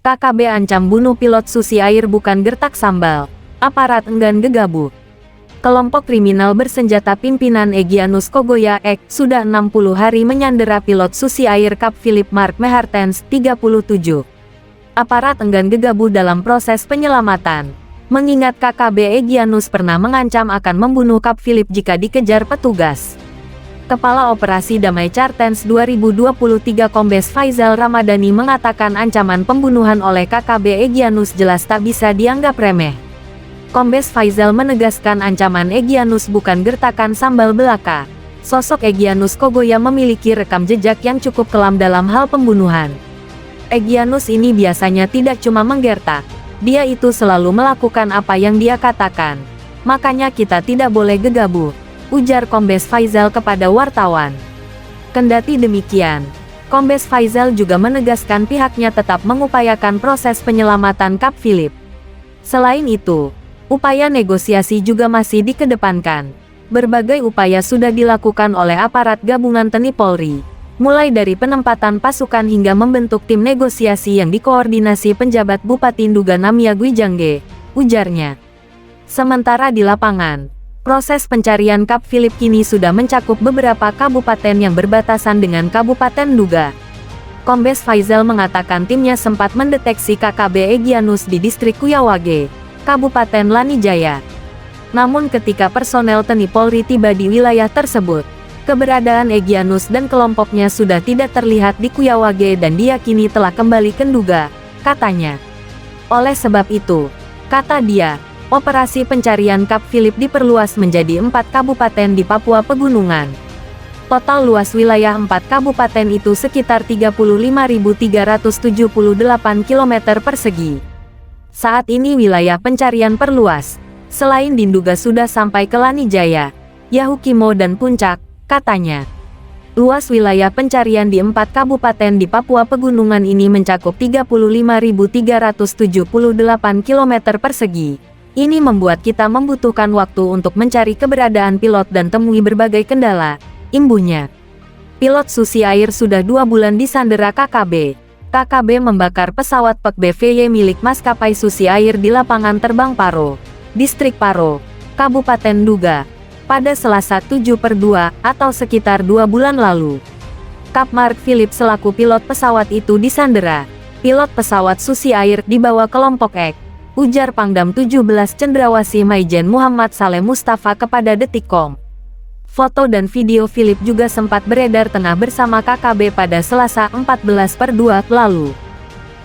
KKB ancam bunuh pilot Susi Air bukan gertak sambal. Aparat enggan gegabah. Kelompok kriminal bersenjata pimpinan Egyanus Kogoya Ek sudah 60 hari menyandera pilot Susi Air Kap Philip Mark Mehartens, 37. Aparat enggan gegabah dalam proses penyelamatan. Mengingat KKB Egyanus pernah mengancam akan membunuh Kap Philip jika dikejar petugas. Kepala Operasi Damai Chartens 2023 Kombes Faizal Ramadhani mengatakan ancaman pembunuhan oleh KKB Egyanus jelas tak bisa dianggap remeh. Kombes Faizal menegaskan ancaman Egyanus bukan gertakan sambal belaka. Sosok Egyanus Kogoya memiliki rekam jejak yang cukup kelam dalam hal pembunuhan. Egyanus ini biasanya tidak cuma menggertak, dia itu selalu melakukan apa yang dia katakan. Makanya kita tidak boleh gegabah, ujar Kombes Faizal kepada wartawan. Kendati demikian, Kombes Faizal juga menegaskan pihaknya tetap mengupayakan proses penyelamatan Kap Philip. Selain itu, upaya negosiasi juga masih dikedepankan. Berbagai upaya sudah dilakukan oleh aparat gabungan TNI Polri, mulai dari penempatan pasukan hingga membentuk tim negosiasi yang dikoordinasi penjabat Bupati Nduga Namia Gwijangge, ujarnya. Sementara di lapangan, proses pencarian Kap Philip kini sudah mencakup beberapa kabupaten yang berbatasan dengan Kabupaten Nduga. Kombes Faizal mengatakan timnya sempat mendeteksi KKB Egyanus di distrik Kuyawage, Kabupaten Lanijaya. Namun ketika personel TNI Polri tiba di wilayah tersebut, keberadaan Egyanus dan kelompoknya sudah tidak terlihat di Kuyawage dan diyakini telah kembali ke Nduga, katanya. Oleh sebab itu, kata dia, operasi pencarian Kap Philip diperluas menjadi 4 kabupaten di Papua Pegunungan. Total luas wilayah 4 kabupaten itu sekitar 35.378 km persegi. Saat ini wilayah pencarian perluas. Selain di Nduga sudah sampai ke Lanijaya, Yahukimo dan Puncak, katanya. Luas wilayah pencarian di 4 kabupaten di Papua Pegunungan ini mencakup 35.378 km persegi. Ini membuat kita membutuhkan waktu untuk mencari keberadaan pilot dan temui berbagai kendala, imbuhnya. Pilot Susi Air sudah 2 bulan disandera KKB. KKB membakar pesawat PEK BVY milik maskapai Susi Air di lapangan terbang Paro, Distrik Paro, Kabupaten Nduga, pada Selasa 7/2 atau sekitar 2 bulan lalu. Kap Mark Philip selaku pilot pesawat itu disandera. Pilot pesawat Susi Air dibawa kelompok Ek, ujar Pangdam 17 Cendrawasih Maijen Muhammad Saleh Mustafa kepada Detikcom. Foto dan video Philip juga sempat beredar tengah bersama KKB pada Selasa 14/2 lalu.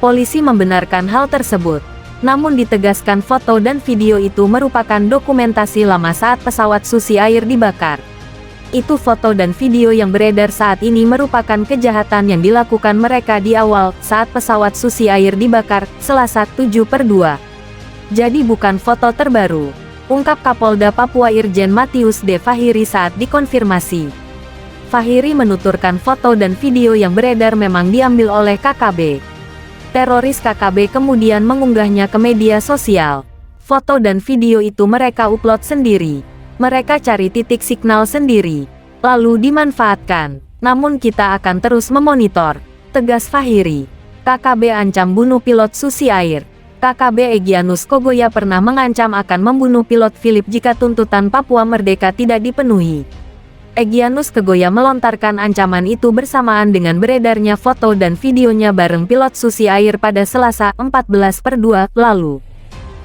Polisi membenarkan hal tersebut, namun ditegaskan foto dan video itu merupakan dokumentasi lama saat pesawat Susi Air dibakar. Itu foto dan video yang beredar saat ini merupakan kejahatan yang dilakukan mereka di awal saat pesawat Susi Air dibakar, Selasa 7/2. Jadi bukan foto terbaru, ungkap Kapolda Papua Irjen Matius D. Fahiri saat dikonfirmasi. Fahiri menuturkan foto dan video yang beredar memang diambil oleh KKB. Teroris KKB kemudian mengunggahnya ke media sosial. Foto dan video itu mereka upload sendiri. Mereka cari titik signal sendiri, lalu dimanfaatkan. Namun kita akan terus memonitor, tegas Fahiri. KKB ancam bunuh pilot Susi Air. KKB Egyanus Kogoya pernah mengancam akan membunuh pilot Philip jika tuntutan Papua Merdeka tidak dipenuhi. Egyanus Kogoya melontarkan ancaman itu bersamaan dengan beredarnya foto dan videonya bareng pilot Susi Air pada Selasa 14/2 lalu.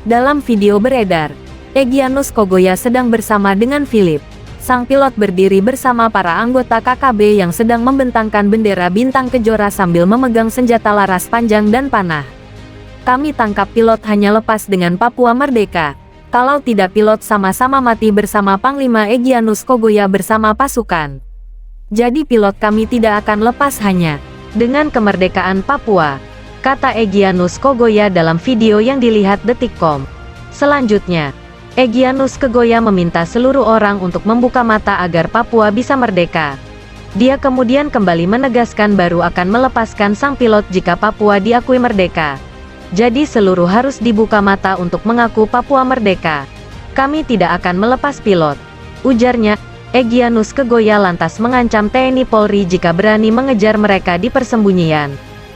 Dalam video beredar, Egyanus Kogoya sedang bersama dengan Philip. Sang pilot berdiri bersama para anggota KKB yang sedang membentangkan bendera bintang kejora sambil memegang senjata laras panjang dan panah. Kami tangkap pilot hanya lepas dengan Papua Merdeka. Kalau tidak pilot sama-sama mati bersama Panglima Egyanus Kogoya bersama pasukan. Jadi pilot kami tidak akan lepas hanya dengan kemerdekaan Papua, kata Egyanus Kogoya dalam video yang dilihat Detikcom. Selanjutnya, Egyanus Kogoya meminta seluruh orang untuk membuka mata agar Papua bisa merdeka. Dia kemudian kembali menegaskan baru akan melepaskan sang pilot jika Papua diakui merdeka. Jadi seluruh harus dibuka mata untuk mengaku Papua merdeka. Kami tidak akan melepas pilot, ujarnya. Egyanus Kogoya lantas mengancam TNI Polri jika berani mengejar mereka di persembunyian.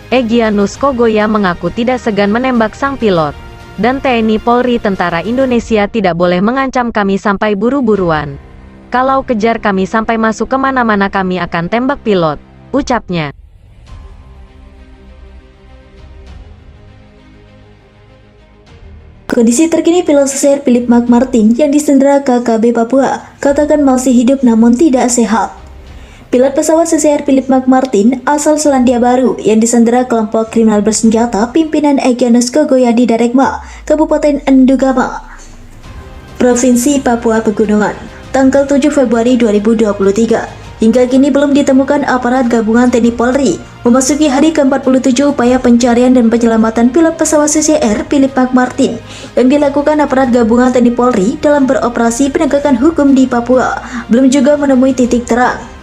Egyanus Kogoya mengaku tidak segan menembak sang pilot. Dan TNI Polri Tentara Indonesia tidak boleh mengancam kami sampai buru-buruan. Kalau kejar kami sampai masuk kemana-mana kami akan tembak pilot, ucapnya. Kondisi terkini pilot Susi Air Philip McMartin yang disandera KKB Papua katakan masih hidup namun tidak sehat. Pilot pesawat Susi Air Philip McMartin asal Selandia Baru yang disandera kelompok kriminal bersenjata pimpinan Egyanus Kogoya di Darekma, Kabupaten Ndugama, Provinsi Papua Pegunungan, tanggal 7 Februari 2023. Hingga kini belum ditemukan aparat gabungan TNI Polri. Memasuki hari ke-47 upaya pencarian dan penyelamatan pilot pesawat Susi Air Philip McMartin yang dilakukan aparat gabungan TNI Polri dalam beroperasi penegakan hukum di Papua belum juga menemui titik terang.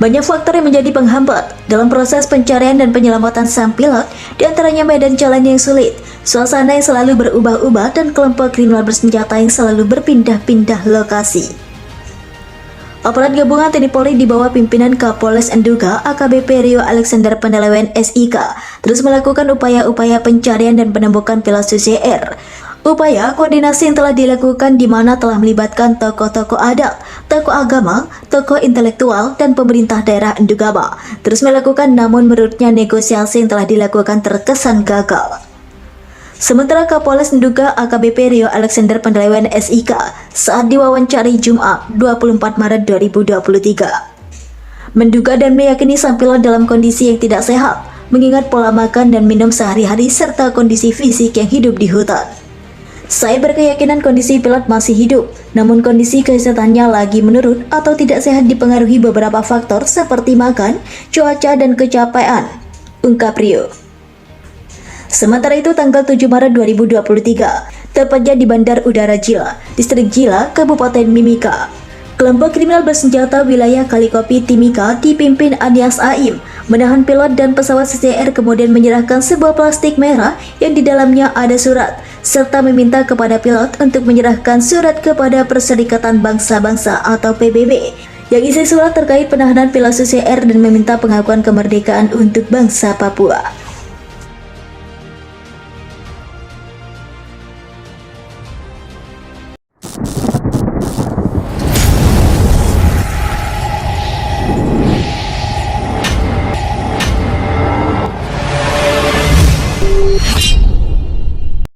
Banyak faktor yang menjadi penghambat dalam proses pencarian dan penyelamatan sang pilot, diantaranya medan jalan yang sulit, suasana yang selalu berubah-ubah, dan kelompok kriminal bersenjata yang selalu berpindah-pindah lokasi. Aparat gabungan TNI Polri di bawah pimpinan Kapolres Nduga AKBP Rio Alexander Pendelewen SIK terus melakukan upaya-upaya pencarian dan penemukan pilot Susi Air. Upaya koordinasi yang telah dilakukan di mana telah melibatkan tokoh-tokoh adat, tokoh agama, tokoh intelektual, dan pemerintah daerah Ndugama terus melakukan, namun menurutnya negosiasi yang telah dilakukan terkesan gagal. Sementara Kapolres Nduga AKBP Rio Alexander Pendelewen SIK saat diwawancari Jumat 24 Maret 2023 menduga dan meyakini sang pilot dalam kondisi yang tidak sehat mengingat pola makan dan minum sehari-hari serta kondisi fisik yang hidup di hutan. Saya berkeyakinan kondisi pilot masih hidup, namun kondisi kesehatannya lagi menurun atau tidak sehat dipengaruhi beberapa faktor seperti makan, cuaca, dan kecapean, ungkap Rio. Sementara itu tanggal 7 Maret 2023, tepatnya di Bandar Udara Jila, Distrik Jila, Kabupaten Mimika, kelompok kriminal bersenjata wilayah Kalikopi Timika dipimpin Anias Aim menahan pilot dan pesawat Susi Air kemudian menyerahkan sebuah plastik merah yang di dalamnya ada surat serta meminta kepada pilot untuk menyerahkan surat kepada Perserikatan Bangsa-Bangsa atau PBB yang isi surat terkait penahanan pilot Susi Air dan meminta pengakuan kemerdekaan untuk bangsa Papua.